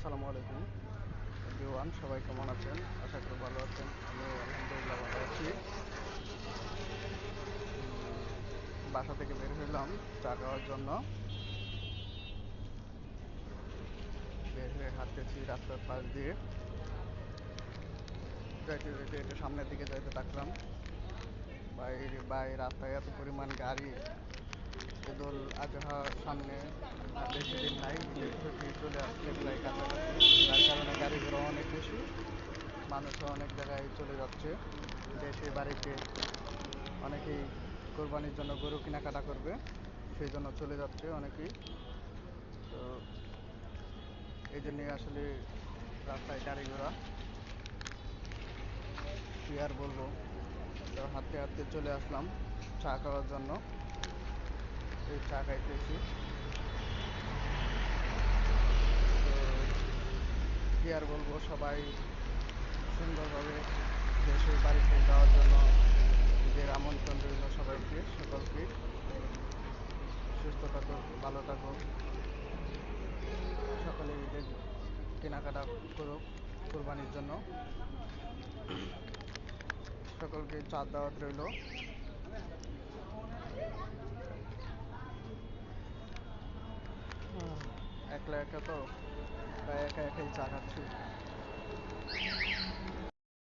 আসসালামু আলাইকুম এভরিওয়ান, সবাই কেমন আছেন? আশা করি ভালো আছেন। আমিও আলহামদুলিল্লাহ ভালো আছি। বাসা থেকে বের হইলাম চা খাওয়ার জন্য। বের হয়ে হাঁটতেছি রাস্তার পাশ দিয়ে, যাইতে যাইতে একটু সামনের দিকে যাইতে থাকলাম। বাই রাস্তায় এত পরিমাণ গাড়ি, ঈদুল আজহার সামনে আর বেশি দিন নাই, ঈদের ছুটি চলে আসছে প্রায় কাছাকাছি। যার কারণে গাড়ি ঘোড়া অনেক বেশি, মানুষও অনেক জায়গায় চলে যাচ্ছে দেশে বাড়িতে। অনেকেই কোরবানির জন্য গরু কেনাকাটা করবে, সেই জন্য চলে যাচ্ছে অনেকেই। তো এই জন্যই আসলে রাস্তায় গাড়ি ঘোড়া, কি আর বলবো। তো হাঁটতে হাঁটতে চলে আসলাম চা খাওয়ার জন্য। এই চা খাইতেছি। তো কি আর বলবো, সবাই সুন্দরভাবে দেশের বাড়িতে যাওয়ার জন্য ঈদের আমন্ত্রণ রইল সবাইকে, সকলকে। সুস্থ থাকুক, ভালো থাকুক, সকলে ঈদের কেনাকাটা করুক কোরবানির জন্য। সকলকে চাঁদ দাওয়াত রইল। একলা একা তো, তাই একা একাই চা খাচ্ছি।